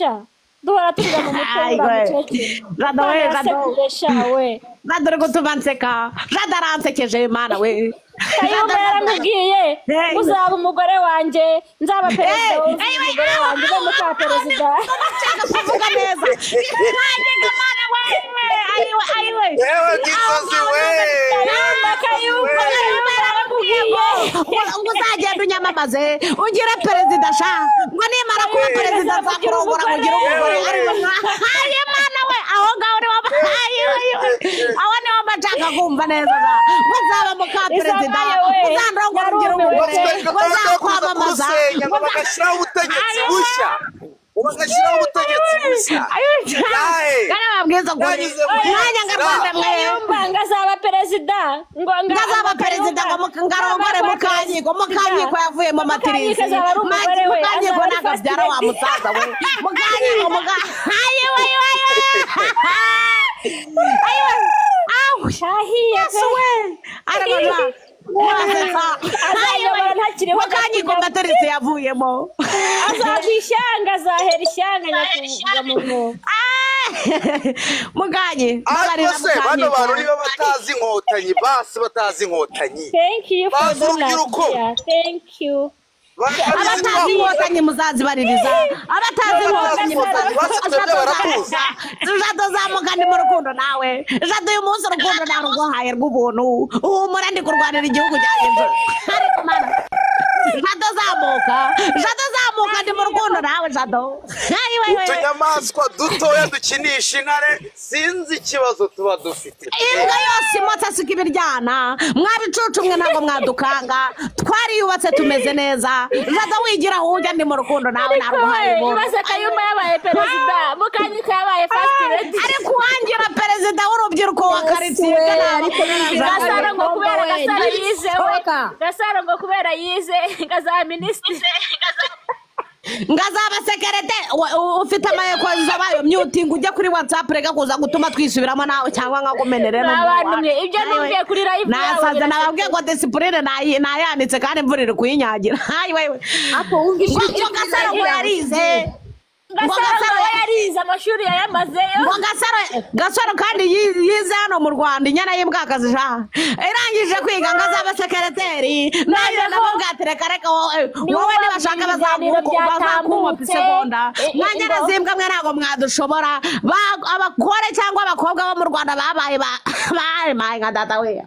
sha duhora tugira mu mutwe Jado we Jado rego tubanseka Jado aransekeje mana we Kayumba yaramubwiye uzaba umugore wanje nzaba perezida umugore wanje bamuka perezida kuvuga neza ayiwe yewe gisozi we Kayumba yaramubwiye ngo uzagenda unyamamaze ungire perezida sha ngo nimara kuba perezida nzakurongora kugira umugore ayi mana we aho ngaho ni aho ni wabashaka kumva neza ngo uzaba muka perezida uzandongora kugira umugore ngo uzakwamamaza ngo bagashyiraho ubutegetsi bushya ubagashyiraho ubutegetsi bushya kana babwiza ngo mwanya ngarwanda mwe Kayumba ngazaba perezida ngo ngazaba perezida ngo ngarongore mukanyiko yavuyemo matrice mukanyiko nagabyara wa musaza we mukanyiko ayiwe shahiye we arabona mukanyiko matrice yavuyemo azabishanga zahera ishyanga nyakuvuga mu muganye se bano bantu niba batazi inkotanyi basi batazi inkotanyi thank you for bazi urubyiruko thank you abatazi inkotanyi muzazibaririza abatazi inkotanyi Jado zamugani mu rukundo nawe Jado uyu munsi urukundo naruguhaye rw'ubuntu uhumura ndi kurwanira igihugu cyanjye ariko mana Jado zamuka ndi mu rukundo nawe Jado utunyamaswa dutoya dukinisha intare sinzi ikibazo tuba dufite imbwa yose imota siko ibiryana mwabicucu mwe ntabwo mwadukanga twariyubatse tumeze neza Jado wigira aho ujya ndi mu rukundo nawe naruguhaye ibaze Kayumba yabaye perezida mukanyiko yabaye first lady ariko uwangira perezida w'urubyiruko wa karitsiye Gasaro ngo kubera Gasaro yize Gasaro ngo kubera yize ngazaba minisitiri ngazaba sekerete ufite amayeko zabayo myuting ujya kuri WhatsApp rega kuza gutuma twisubiramo nawe cyangwa nkakomenere no abantu ibyo numviye kuri live nasaza nababwiye ngo discipline nayanitse kandi mvurire kuyinyagira hayi wewe apo wumvishije Gasaro ngo yarize Gasaro yarize amashuri yayamazeyo ngo Gasaro kandi yize hano mu Rwanda inyana y'imbwakazi ja irangije kwiga ngazaba sekreteri naje nababwatereka reka wowe nibashaka bazakuba seconda nanjye nazimbwa mwe ntago mwadushobora abakore cyangwa abakobwa bo mu Rwanda babaye mayi nka data we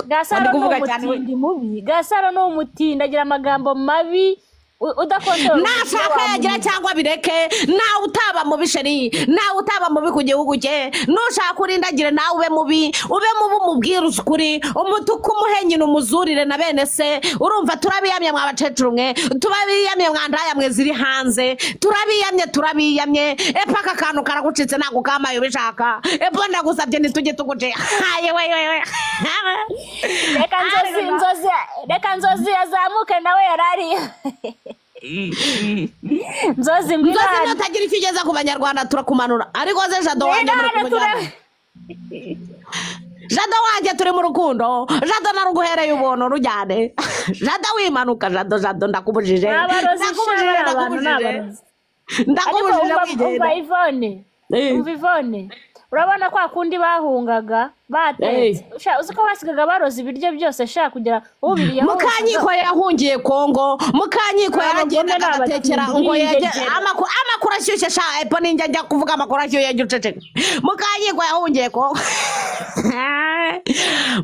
Gasaro n'umutindi mubi Gasaro n'umutindi agira amagambo mabi udakontorora nashaka yagira cyangwa bireke nawe utaba mu bisheri nawe utaba mu ku gihugu cye nushaka urindagire nawe ube mubi umubwira ukuri umutuku umuhenyine umuzurire na bene se urumva turabiyamye mwabacecuru mwe tubabiyamye mwandaya mwe ziri hanze turabiyamye epaka kantu karagucitse nago kamaye ubishaka epo ndagusabye nitujye tuguje haye we reka nzozi azamuke nawe yarari nzozi nutagira icyo ugeza ku banyarwanda turakumanura ariko ze Jado wanjye muri kumujyana Jado wanjye turi mu rukundo Jado naruguhereye ubuntu rujyane Jado wimanuka Jado ndakubujije umva Ivone urabona kwa kundi bahungaga batetse uzi ko basigaga baroza ibiryo byose shaka kugira ubiriye mukanyiko yahungiye Kongo mukanyiko yaragenda agatekera ngo amakuru ashyushye sha epo ninjya njya kuvuga amakuru ashyushye y'uceceka mukanyiko yahungiye Kongo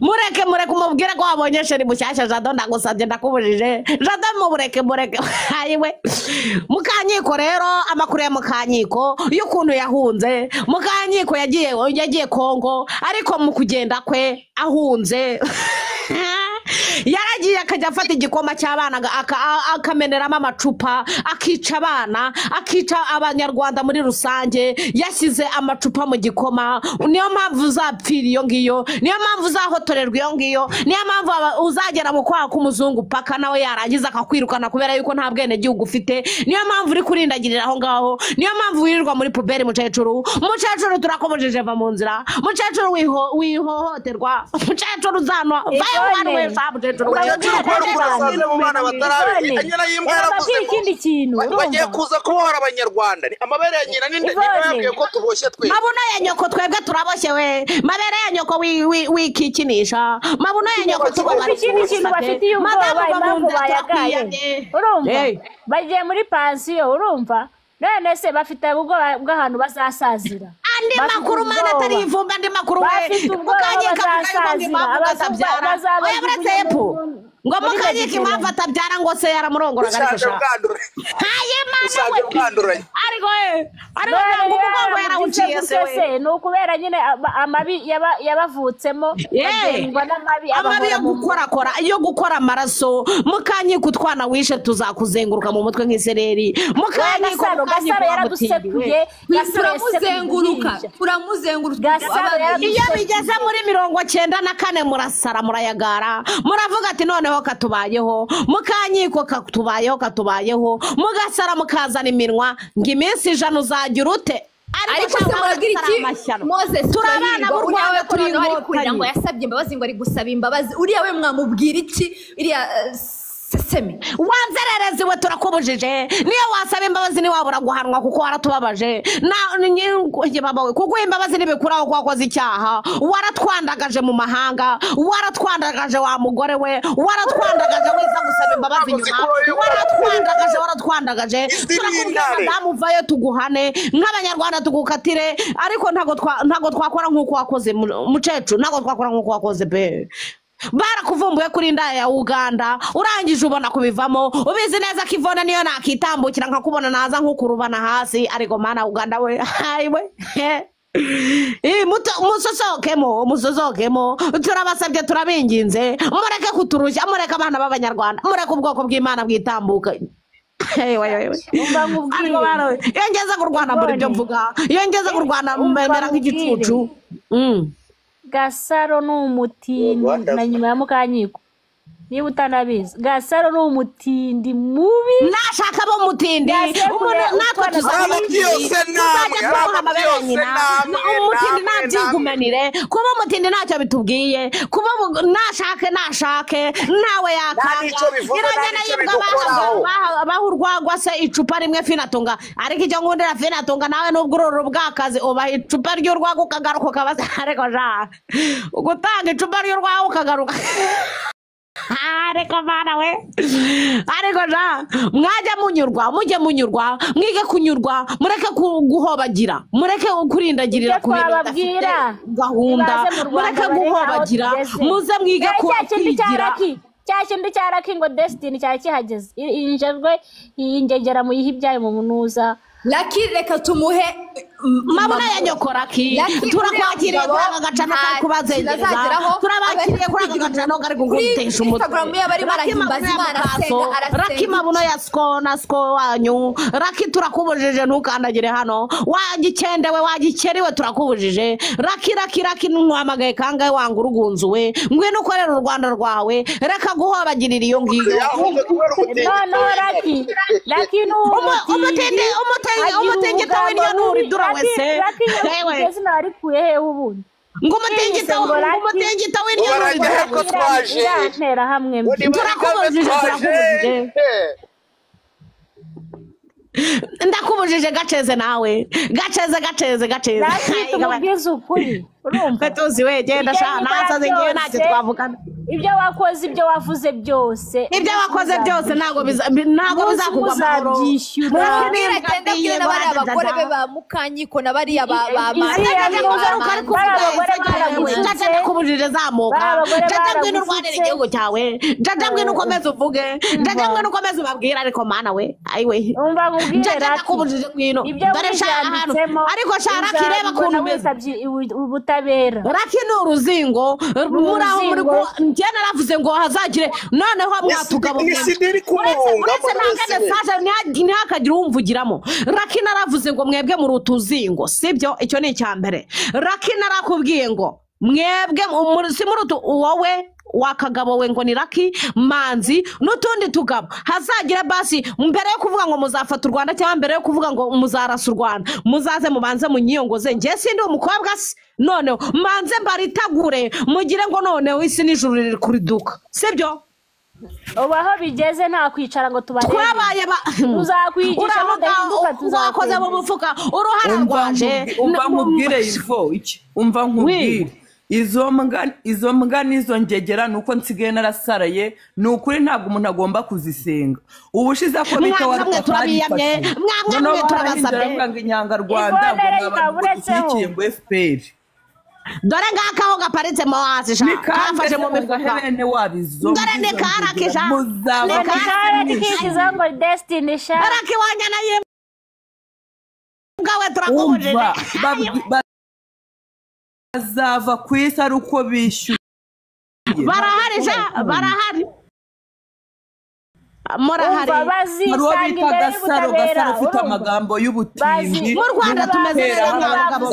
mureke umubwire ko wabonye sheri mushyashya Jado ndagusabye ndakubujije Jado mureke hayiwe mukanyiko rero amakuru ya mukanyiko y'ukuntu yahunze mukanyiko yagiye Kongo ariko mu kugenda kwe ahunze yaragiye akajya afata igikoma cy'abana akameneramo amacupa akica abana akica abanyarwanda muri rusange yashyize amacupa mu gikoma niyo mpamvu uzapfira iyo ngiyo niyo mpamvu uzahotorerwa iyo ngiyo niyo mpamvu uzagera mu kwaha k'umuzungu paka nawe yarangiza akakwirukana kubera yuko nta bwene gihugu ufite niyo mpamvu uri kurindagirira aho ngaho niyo mpamvu wirirwa muri puberi mukecuru turakomujije va mu nzira mukecuru wihohoterwa mukecuru uzanwa vayo wanu wesa mukecuru mu bana batarabe anyana y'imbwa yaravuze ikindi kintu bagiye kuza kubohora abanyarwanda amabere ya nyina ninde yabwiye ko tuboshye twe mabuno ya nyoko twebwe turaboshye we mabere ya nyoko wikikinisha mabuno ya nyoko tubabara ikindi kintu bafitiye ubwoba impamvu bayagaye urumva bagiye muri pansiyo urumva none se bafite ubwoba bw'ahantu bazasazira andi makuru mana atari ivumba andi makuru we mukanyika bazabyara oya buratepu ngo mukanyika impamvu atabyara ngo se yaramurongora ariko haye mana we ariko ngo umugongo yarawuciye se we ni ukubera nyine amabi yabavutsemo bagengwa n'amabi amabi yo gukorakora yo gukora amaraso mukanyika utwana wishe tuzakuzenguruka mu mutwe nk'isereri mukanyika gasaro yaradusekuye turamuzenguruka iyo bigeze muri 94 murasara murayagara muravuga ati noneho katubayeho mukanyiko katubayeho mugasara mukazana iminwa ngo iminsi ijana uzagira ute ariko se muragira iki Moses turabana b'u Rwanda turi ngo yasabye imbabazi ngo ari gusaba imbabazi uriya we mwamubwira iki iriya seseme wanzererezi we turakubujije niyo wasaba imbabazi ni wabura guhanwa kuko waratubabaje babawe kuko imbabazi nibikuraho ko wakoze icyaha waratwandagaje mu mahanga waratwandagaje wa mugore we waratwandagaje wiza gusaba imbabazi nyuma waratwandagaje turakubwira madamu vayo tuguhane nk'abanyarwanda tugukatire ariko ntago twakora nk'uko wakoze mucecu ntago twakora nk'uko wakoze be barakuvumbuye kuri ndaya ya Uganda urangije ubona kubivamo ubizi neza ko Ivona niyo nakitambukira nkakubona naza nkukurubana hasi ariko mana Uganda we hayiwe musosokemo turabasabye turabinginze mureke kuturushya mureke abana b'abanyarwanda mureke ubwoko bw'Imana bwitambuka yongeza kurwana muri byo mvuga yongeza kurwana mbera nk'igicucu Gasaro n'umutindi na nyuma ya Mukanyiko niba utanabizi Gasaro n'umutindi mubi nashaka bo mutindi natwe tuzabyose umutindi nabyigumanire kuba umutindi ntacyo bitubwiye kuba nashake nawe yakanga iragena yibwa bahurwagwa se icupa rimwe finatunga ariko icyo ngundira finatunga nawe n'ubwo ururu bwakazi uba icupa ry'urwaga ukagaruka ukabaza ariko ja gutanga icupa ry'urwaga ukagaruka ariko mana we ariko ja mujye munyurwa mwige kunyurwa mureke guhobagira mureke kurindagirira ku bintu babwira gahunda mureke guhobagira muze mwige kwigira cyakindi cyaraki ngo Destiny cyari kihageze injejwe yingegera mu yihibyaye mu munuza Lucky reka tumuhe mabona ya nyoko Lucky turakwakiriye kuri aka gacano kari kubazengereza turabakiriye kuri aka gacano kari kugutesha umutwe Instagram y'abari barahimbaza Imana arasenga Lucky mabona ya sko wanyu Lucky turakubujije ntukandagire hano wagikendewe wagikeriwe turakubujije Lucky nkwamagaye kangahe wanga urugunzuwe ngwino ukorera u Rwanda rwawe reka guhobagirira iyo ngiyo no Lucky umutingito w'iniyo nuri dura wese hewe sinarikuye he ubundi ngo umutingito w'iniyo nuri dura ko twaje ntera hamwe turakubujije ndakubujije gaceze nawe gaceze tumubwize ukuri urumva tuzi we genda sha nasaze ngiye ntacyo twavugana ibyo wakoze ibyo wavuze byose ntago bizakugwa amahoro bari abagore be ba Mukanyiko na bariya ba jaja kubujije zamuka jaja ngwino urwanira igihugu cyawe jaja ngwino ukomeze uvuge jaja ngwino ukomeze ubabwira ariko mana we ayiwe jaja kubujije ngwino dore sha hano ariko sha Lucky reba kuntu umeze ubutabera Lucky ni uruzingo muraho muri njye naravuze ngo hazagire noneho mwatugabo uretse nagane saje ntihakagira umvugiramo Lucky naravuze ngo mwebwe muri utuzingo sibyo icyo ni icyambere Lucky narakubwiye ngo mwebwe si muri wowe wakagabo we ngo ni Lucky Manzi n'utundi tugabo hazagira basi mbere yo kuvuga ngo muzafata u Rwanda cyangwa mbere yo kuvuga ngo muzarasa u Rwanda muzaze mubanze munyiyongoze nje sindi umukobwa se noneho manze mbaritagure mugire ngo noneho isi n'ijuru riri kuriduka sibyo ubaho bigeze nta kwicara ngo tubarebe twabaye tuzakwigisha mudahinduka tuzakoze mu mufuka uruhara rwaje umva nkubwire Ivo iki umva nkubwire izo mbwa n'izo ngegera nuko nsigaye narasaraye ni ukuri ntabwo umuntu agomba kuzisenga ubushize ko bita mwamwe turabiyamye mwamwe turabasabye ngo inyangarwanda ngo n'abantu ngo FPR dore ngaka aho gaparitse mo hasi kafashe mu mifuka dore ni karakisha kikiza ngo Destiny sha arakiwanya na ye ngawe turakubujije bazava ku isi ari uko bishyuye barahari murahari hariho bita Gasaro ufite amagambo y'ubutindi mu Rwanda tumeze neza nk'abagabo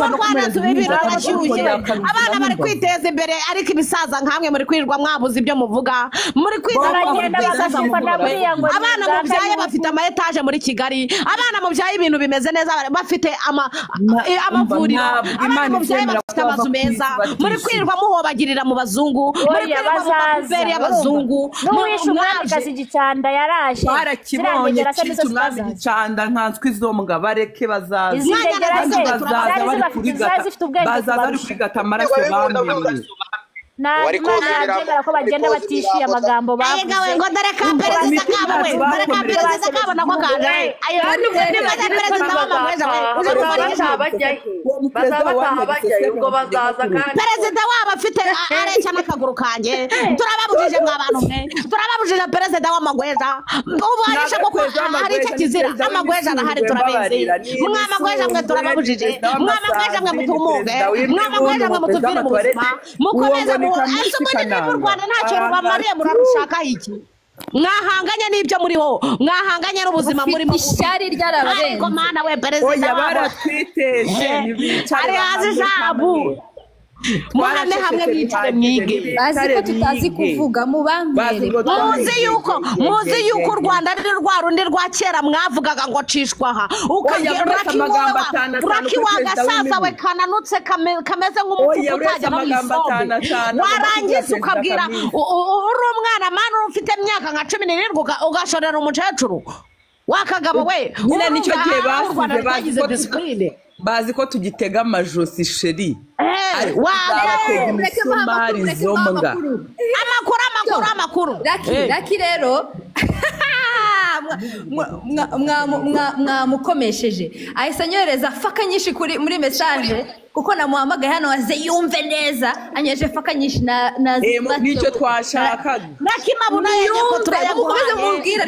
mu Rwanda tubibira barashyushye abana bari kwiteza imbere ariko ibisaza nkamwe muri kwirirwa mwabuze ibyo muvuga muri abana mubyaye bafite ama etaje muri Kigali abana mubyaye ibintu bimeze neza bafite amavuriro abana mubyaye bafite amazu meza muri kwirirwa muhobagirira mu bazungu muri kwirirwa mu mabere y'abazungu Gicanda yaraje barakibonye cy'umwami Gicanda nkanswe izo mbwa bareke bazaza bazaza bari kurigata amaraso bambiwe nabyemera ko bagenda batishyuye amagambo bavuze ngo dore ka perezida kabo we dore ka perezida kabo nako kaje ayo ni perezida w'amagweza we perezida wabo afite areca n'akaguru kanjye turababujije mw'abantu mwe turababujije perezida w'amagweza ubanyesha ko hari icyo kizira amagweza arahari turabizi mw'amagweza mwe turababujije mw'amagweza mwe mutumuge mw'amagweza mwe mutuvire mu buzima mukomeze ese ubundi niba u Rwanda ntacyo rubamariye murarushaka iki mwahanganye n'ibyo muriho mwahanganye n'ubuzima murimo ishyari ryarabarenze ariko mana we perezida baratwiteje ari hazi jabu muhane hamwe bicare mwige bazi ko tutazi kuvuga mubambere muzi yuko u Rwanda ari rwa rundi rwa kera mwavugaga ngo cishwaha urakiwagasaza we kananutse kameze nk'umufuka utajya no mw'isombe warangiza ukabwira uri umwana mani ufite imyaka nka 17 ugashorera umukecuru wakagabo we nyine nicyo gihe basize bazi ko tugitega amajosi sheri amakuru Lucky rero mwamukomesheje ahise anyohereza faka nyinshi muri message kuko namuhamagaye hano aze yumve neza anyoheje faka nyinshi na nicyo twashakaga nakimabuna yako turayagukomeze mubwira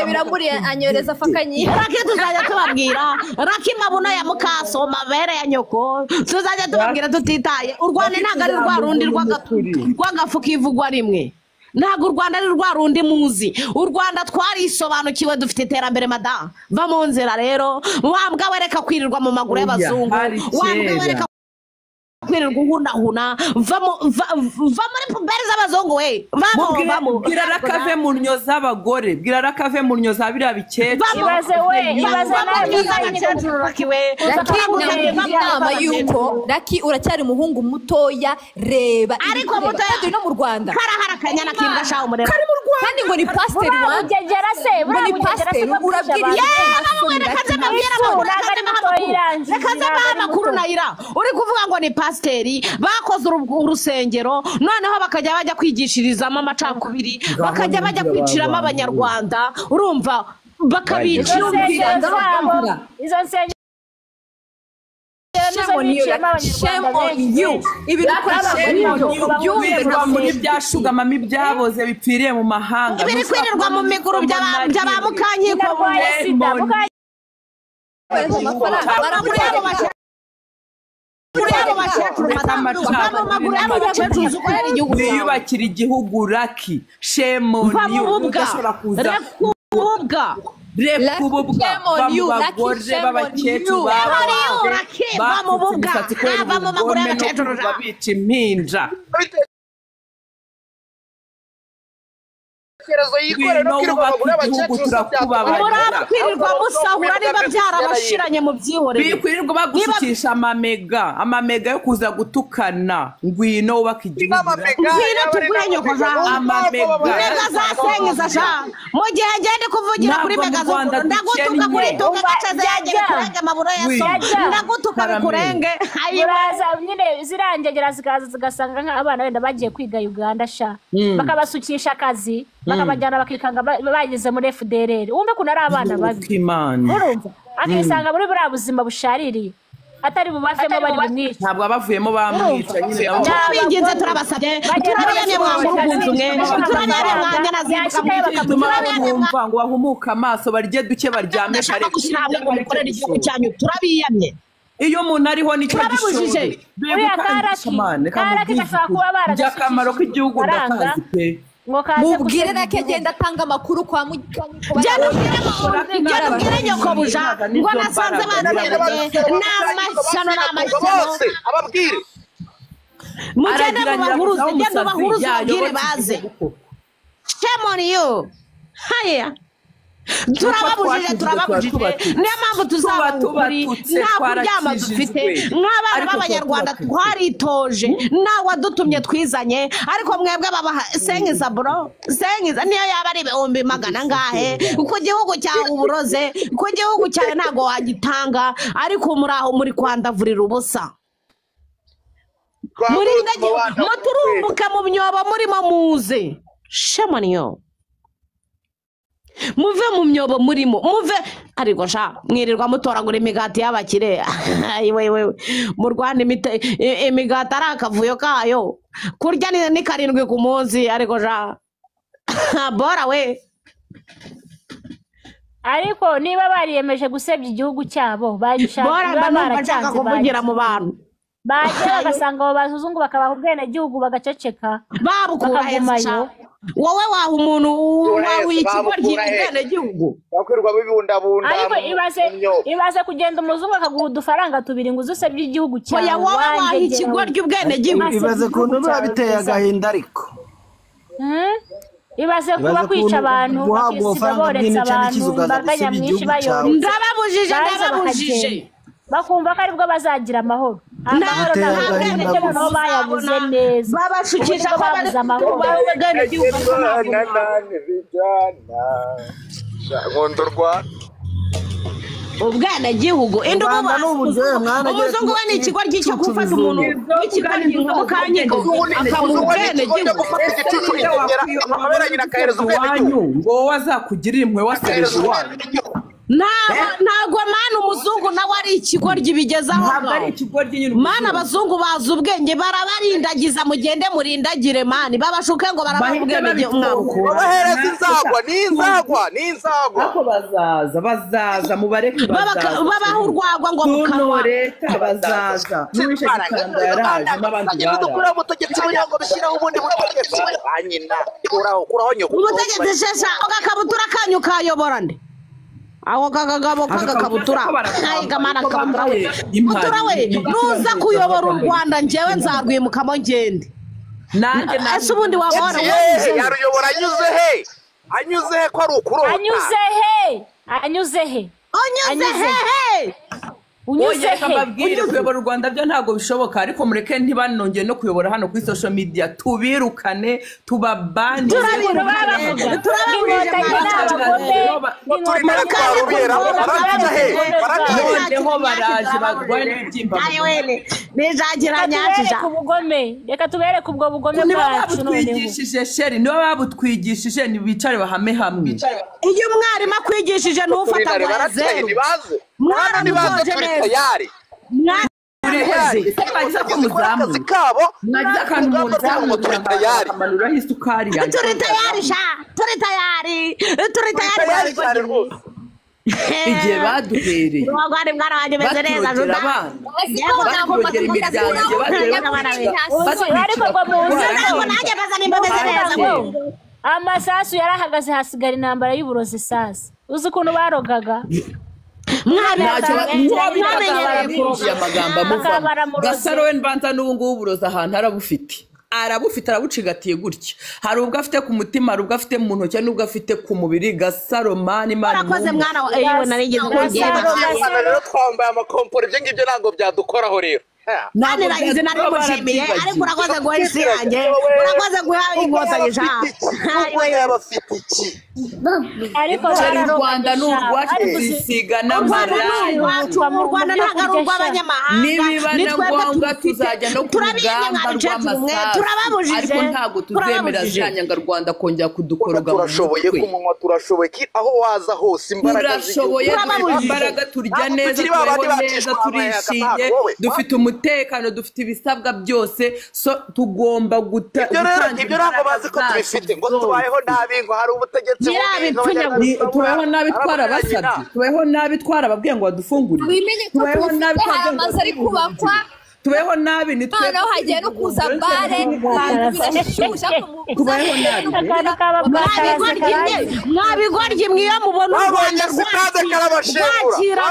biramuriye anyohereza faka nyinshi raki tuzajya tubabwira rakimabuna ya mukasoma bere ya nyoko tuzajya tubabwira tutitaye u Rwanda ntabwo ari rwa rundi rw'agafu kivugwa rimwe ntabwo u Rwanda ari rwa rundi muzi u Rwanda twarisobanukiwe dufite iterambere madamu va mu nzira rero wambwa wereka kwirirwa mu maguru y'abazungu wambwa wereka kwirirwa uhunahuna va muri puberi z'abazungu we vamo bwira rakave mu nnyo z'abagore bwira rakave mu nnyo za biriya bikecuru ibaze n'abakecuru rakiwe inama yuko Lucky uracyari umuhungu mutoya reba ariko mutoya no mu Rwanda karahara kanyana kimbwa shaho umureba kandi ngo ni pasiteri urabugegera se urabwira reka z'amabwira amakuru nayira uri kuvuga ngo ni pasiteri bakoze urusengero noneho bakajya bajya kwigishirizamo amacakubiri bakajya bajya kwiciramo abanyarwanda urumva bakabicira izo nsengero shame on you ibintu kwirirwa muri byashugama ibyaboze bipfiriye mu mahanga ibiri kwirirwa mu miguru by'abamukankiko biyubakira igihugu Lucky shame on you udashobora kuza rekububwa bagore b'abakecuru bamusatsi kwera ubugome no babica impinja ibitekerezo yikore no kwirirwa abagore abakecuru murabwirirwa musahura niba byarabashiranye mu byihorere bikwirirwa bagusukisha amamega yo kuza gutukana ngwino wubaka igihugu ngwino tuguhe nyoko mega zasenyeza sha mu gihe ngende kuvugira kuri mega zo ndagutuka kuri tunga gaceze yagera kurenge maburo yaso ndagutuka bikurenge uraza nyine zirangegera zikaza zigasanga nk'abana wenda bagiye kwiga Uganda sha bakabasukisha akazi bakabajyana bakikanga bageze muri FDLR wumve ko nari abana babi urumva akisanga muri buriya buzima bushaririye atari bubavemo bari bumwica ntabwo abavuyemo bamwica nyine nabo binginze turabasabye turabiyane mwamurubunzu mwe turabiyane mwangana zimva ngo bahumuka amaso barye duke baryame kare gushyira hamwe ngo mukorere igihugu cyanyu turabiyamye iyo umuntu ariho nicyo gishoboye uriya karaki gashobora kuba baragashyize akamaro k'igihugu ndakazi pe mubwire nake genda atanga amakuru kwa mubwire nyoko buja ngo nasanze batereye n'amashyano ababwire mugende mubahuruze genda mubahuruze babwire baze shemoniyo haya turababujije niyo mpamvu tuzaba ukuri nta kuryama dufite nk'abana b'abanyarwanda twaritoje nawe wadutumye twizanye ariko mwebwe babaha sengiza bro sengiza niyo yaba ari 100 ngahe ku gihugu cyawe uburoze ku gihugu cyawe ntago wagitanga ariko muri aho muri kwandavurira ubusa muri ndagi muturumbuke mu myobo murimo muze shemoniyo muve mu myobo murimo muve ariko sha mwirirwa mutoragura imigati y'abakire wewe mu Rwanda imigati ari akavuyo kayo kurya ni 7 ku munsi ariko sha bora we ariko niba bariyemeje gusebya igihugu cyabo bora baracaka kuvugira mu bantu baje bagasanga abo bazungu bakabaha ubwenegihugu bagaceceka babukura heza wowe waha umuntu wawe ikigo ry'ubwenegihugu bakwirirwa bibundabunda ariko ibaze kugenda umuzungu akaguha udufaranga tubiri ngo uzusebye igihugu cyawe wowe waha ikigo ry'ubwenegihugu ibaze kuntu biba biteye agahinda ariko ibaze kuba kwica abantu bakisiga boretse abantu imbaga nyamwinshi bayobora ndababujije bakumva ko aribwo bazagira amahoro amahoro ntabwo bayabuze neza babashukisha ko babuze amahoro ubwenegihugu umuzungu we ni ikigo cyo gufata umuntu w'ikigo ukanyega akamuha ubwenegihugu ngo wazakugirira impuhwe wasereje iwanyu ntago mana umuzungu nawe ari ikigoryi bigezaho mana abazungu bazi ubwenge barabarindagiza mugende murindagire mani babashuke ngo barabaha ubwenge mwabukura bahereza n'inzagwa ako bazaza mubareke babaha urwagwa ngo mukanwa leta bazaza n'uwishe gikanda yaraje n'abandi dukura umutegetsi ngo bishyiraho ubundi butegetsi banyina kuraho nyoko umutegetsi shesha agakabutura kanyu kayobora nde aho kagagabo kagakabutura kamana kabutura we nuza kuyobora u Rwanda njyewe nzarwimukamo ngende nanjye ese ubundi wabona yaruyobora anyuze he ko ari ukurota anyuze he kuyobora u Rwanda byo ntabwo bishoboka ariko mureke ntibanongeye no kuyobora hano kuri social media tubirukane tubabane noneho baraje barwaye n'ibyimba reka tubereke ubwo bugome bwacu babutwigishije sheri niba babutwigishije ntibicare bahame hamwe iyo umwarimu akwigishije ntufata ngo zeru mwana nibaze turi tayari akazi kabo mwagize akantu mu nzamu turi tayari amanura hisukari yanjye turi tayari cyane rwose igihe baduhereye mwagwari mwana wanjye meze neza juda batwogera imiryango ariko ngo muze nanjye baza nimba meze neza amasasu yarahagaze hasigara intambara y'uburozi sasa uzi ukuntu barogaga amagambo amuva Gasaro we mbanza n'ubu ngubu uburozi ahantu arabufite arabufite arabucigatiye gutya hari ubwo afite ku mutima hari ubwo afite mu ntoki n'ubwo afite ku mubiri Gasaromani Imana urakoze mwana wa eyo narigeze kugenda rero twambaye amakomporo ibyo ngibyo ntabwo byadukoraho rero nani nagize nari mushimiye ariko urakoze guha isi yanjye urakoze guha inkotanyi abafite iki ariko u Rwanda ni urwacu tuzisiga n'amarangi mu Rwanda ntabwo ari urw'abanyamahanga nibiba na ngombwa tuzajya no ku rugamba rw'amasasu ariko ntabwo tuzemera za Nyarwanda kongera kudukoroga mu turashoboye ku munwa turashoboye aho waza hose imbaraga turashoboye imbaraga turya neza tubeho neza turishimye dufite umutekano dufite ibisabwa byose so tugomba gutangira ibyo ntabwo bazi ko tubifite ngo tubayeho nabi ngo hari ubutegetsi tubeho nabi twarabasabye tubeho nabi twarababwiye ngo badufungurire tubeho nabi amazu ari kubakwa tubeho nabi ni twe noneho hagiye no kuza bare birashyushya tubeho nabi mwabigoryi mwiyo mubona u Rwanda rwakira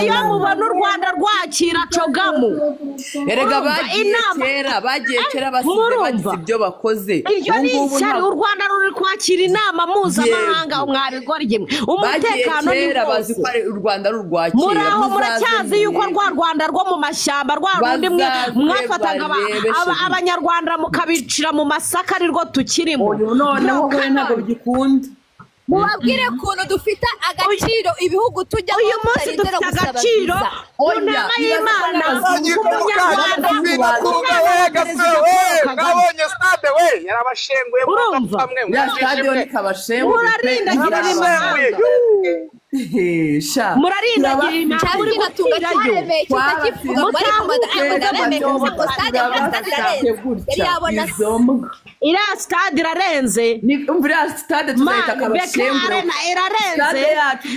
iyo mubona u Rwanda rwakira cogamu erega bagiye kera basize bagize ibyo bakoze iryo ni ishyari u Rwanda ruri kwakira inama mpuzamahanga mwabigoryi umutekano ni bazi ko u Rwanda rurwakira muracyazi yuko rwa Rwanda rwo mu mashyamba rwa rundi mwafataga abanyarwanda mukabicira mu masaka ari rwo tukirimo noneho kure ntabwo bigikunda mubabwire ukuntu dufite agaciro ibihugu tujya uyu munsi dufite agaciro unama y'Imana nabonye stade we yarabashenguye ya stade yo nikabashenguye murarindagira imahanga murarindagira iriya stade irarenze iriya stade tuzahita kabashenguye irarenze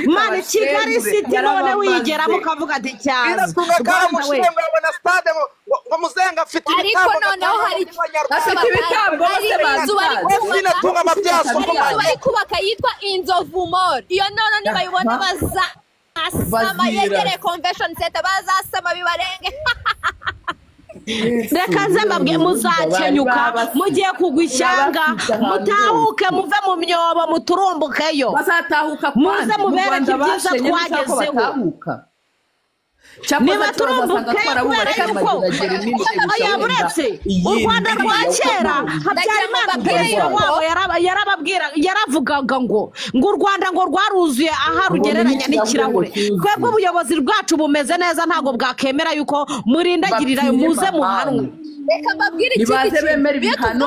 mani Kigali City none wigeramo ukavuga ati cyaza ngo muzenga afite ariko noneho hari ibitambo bari kubaka yitwa Inzovu Mall iyo none nibayibona bazasama yegereye convention center bazasama bibarenge reka nze mbabwiye muzakenyuka mugiye kugwa ishyanga mutahuke muve mu myobo muturumbukeyo bazatahuka muze mubereke ibyiza twagezeho niba turumbuke kubera yuko yaburetse u Rwanda rwa kera Habyarimana perezida wabo yaravugaga ngo u Rwanda ngo rwaruzuye aha rugereranya n'ikirahure twebwe ubuyobozi bwacu bumeze neza ntabwo bwakemera yuko murindagirira muze muhanwe reka mbabwire ikindi kintu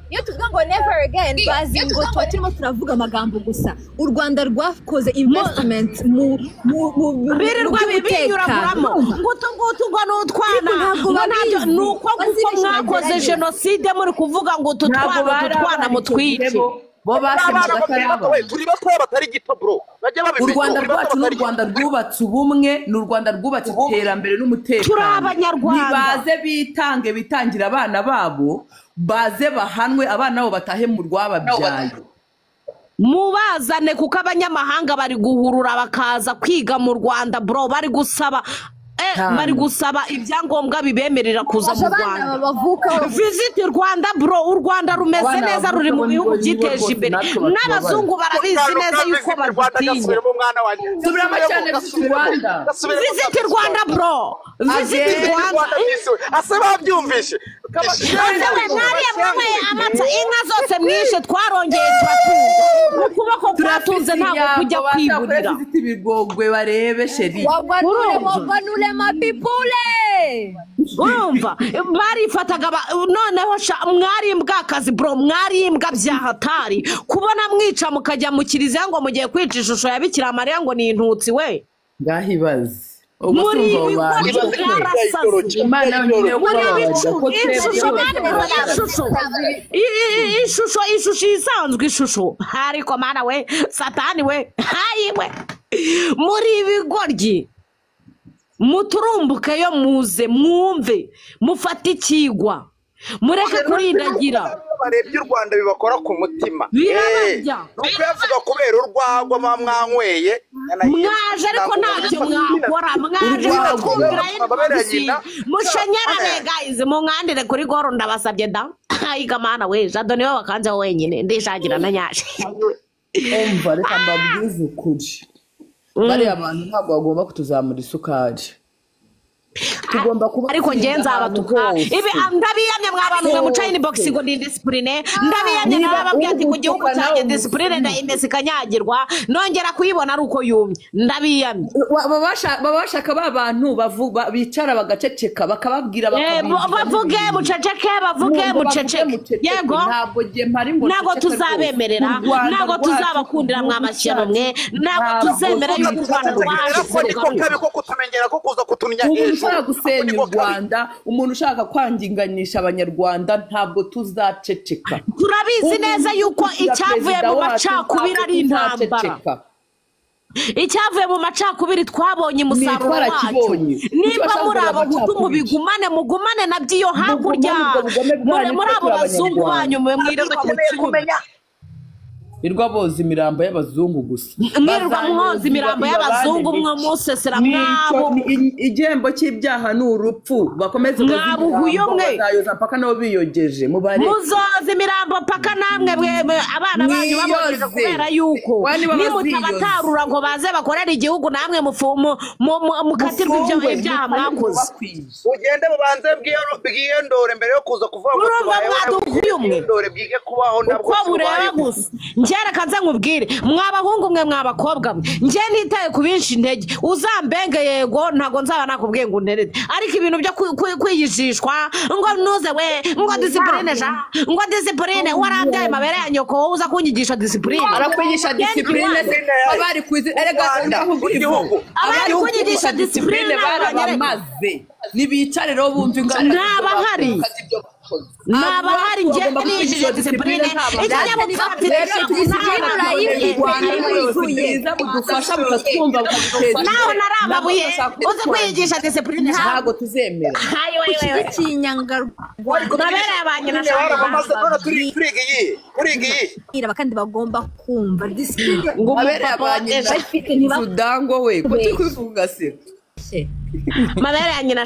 iyo tuvuga ngo never again bazi ngo tuba turimo turavuga amagambo gusa u Rwanda rwakoze investment mu birirwa binyuraguramo ngutu ngo n'utwana nuko mwakoze jenoside muri kuvuga ngo ututwana mutwice bo turi batoya batari gito bro u Rwanda rwacu n'u Rwanda rwubatse ubumwe n'u Rwanda rwubatse iterambere n'umutekano turi abanyarwanda nibaze bitangira abana babo baze bahanwe abana babo batahe mu rwababyaye mubazane kuko abanyamahanga bari guhurura bakaza kwiga mu Rwanda bro bari gusaba ibyangombwa bibemerera kuza mu Rwanda visit Rwanda bro u Rwanda rumeze neza ruri mu bihugu byiteje imbere n'abazungu barabizi neza yuko badutinya subiramo cyane visit Rwanda bro visit Rwanda ase babyumvishe inka zose mwishe twarongeye turatunga ukuboko kwatunze ntabwo kujya kwiburira ibigogwe barebe sheri urumva barifataga noneho mwarimbwa akazi bro mwarimbwa bya hatari kubona mwica mukajya mu kiliziya ngo mugiye kwica ishusho ya Bikira Mariya ngo ni intutsi we ngahibaze muri ishusho isanzwe ishusho ariko mana we satani we hayiwe muri ibigoryi muturumbuke yo muze mwumve mufate ikigwa mureke kurindagira barebye u Rwanda bibakora ku mutima birabarya nuko yavuga kubera urwagwa mwanyweye mwaje ariko ntacyo mwakora mwaje kumvira mushanyarane guys mungandire kuri goro ndabasabye da ayiga mana we jado niwe wakanje wenyine ndishagira na nyashe umva reka mbabwize ukuri bari abantu ntabwo bagomba kutuzamura isukari tugomba kuba ariko ngenza abatuka ibi ndabiyamye mwabantu mwe muca inbox ngo ndi discipline ndabiyamye nabababwiye ati ku gihugu cyanjye discipline ndayindese kanyagirwa nongera kuyibona ari uko yumye ndabiyamye babashaka babantu bicara bagaceceka bakababwira bavuge muceceke bavuge muceceke yego ntabwo giye mpari ngo nago tuzabemerera nago tuzabakundira mwamashyano mwe nago tuzemera yuko Rwanda rwaje ko kutumenyera ko kuza kutunya ushaka gusenya u Rwanda umuntu ushaka kwanginganisha abanyarwanda ntabwo tuzaceceka turabizi neza yuko icyavuye mu macakubiri ari intambara icyavuye mu macakubiri twabonye umusaruro wacu niba muri abo gutumu bigumane mugumane nabyo iyo hakurya muri abo bazungu banyu mwirirwa mu kibuga irwa boza imirambo y'abazungu gusa mwirirwa muhoza imirambo y'abazungu mwo musesera mwabo igihembo cy'ibyaha ni urupfu bakomeze bazayoza paka nabo biyogeje muzoza imirambo paka namwe abana banyu babogeje kubera yuko nimutabatarura ngo baze bakorera igihugu namwe mukatirwa ibyo ibyaha mwakoze ugende mubanze bwiyendore mbere yo kuza kuvuga ngo bwige kubaho nabwo uko bureba gusa njyera kanze nkubwire mwabahungu mwe mwabakobwa mwe nje nitaye kubinshi intege uzambenge yego ntago nzaba nakubwiye ngo nterete ariko ibintu byo kwiyishishwa ngo nuze we ngo discipline ngo discipline warabyaye mabere ya nyoko uza kunyigisha discipline arakwigisha discipline abari kwizi erega ndahugihugu abari kunyigisha discipline barabamaze nibicare rero bumva ingana nabahari nabahari nje nijije discipline ijya mu naho narababuye uze kwigisha discipline ntago tuzemera ikinyangarwa nabere abanye nashaka turigiye kandi bagomba kumva discipline ngo abere abanye Sudango we ko tukuvuga se mabere ya nyina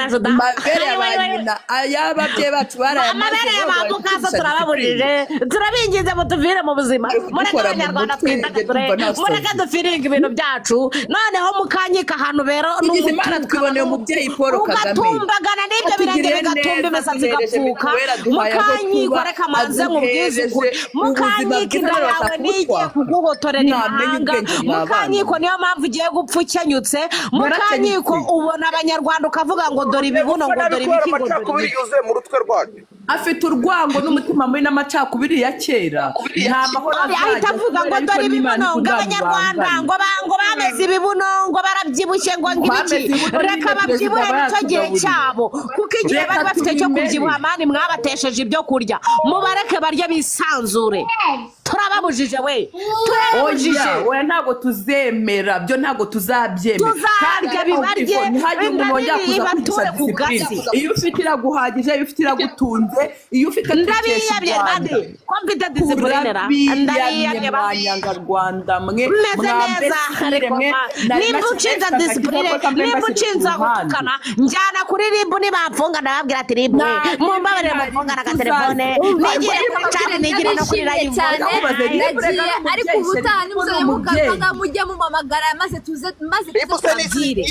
juda mabere y'abanyina ayababye bacu baraya mabere y'abantu kaso turababujije turabingize mutuvire mu buzima mureke abanyarwanda twindagadure mureke dufiringa ibintu byacu noneho mukanyika ahantu bero n'umwana twiboneye umubyeyi Paul Kagame ugatumbagana n'ibyo birenge bigatumba imisatsi igapfuka mukanyiko reka manze nkubwize ukuri mukanyika inda yawe n'igiye kuguhotorera imahanga mukanyiko niyo mpamvu ugiye gupfa ukenyutse mukanyiko ubona abanyarwanda ukavuga ngo dore ibibuno ngo dore ibiki ngo dore mu rutwe rwacu afite urwango n'umutima muri n'amacakubiri ya kera nta mahoro ahita avuga ngo dore ibibuno ngo abanyarwanda ngo bameze ibibuno ngo barabyibushye ngo ngibiki reka babyibuhe nicyo gihe cyabo kuko igihe bari bafite cyo kubyibuha mani mwabatesheje ibyo kurya mubareke barye bisanzure turababujije we turabujije we ntago tuzemera byo ntago tuzabyemera tuzarya bibarye ntihagire umuntu wongera kuza kwigisha discipline iyo ufite iraguhagije iyo ufite iragutunze iyo ufite ndabiyabye bande ko mfite discipline ra ndabiyabye Rwanda mwe meze neza nimba ucinza discipline nimba ucinza gutukana njyana kuri ribu nibamfunga ndababwira ati ribu mumbabarire mufungana ka telefone nigire kuri cyane nigire no kuri live cyane ariko ubutaha nimuze mukanga mujye mumamagara maze tuze tubabwire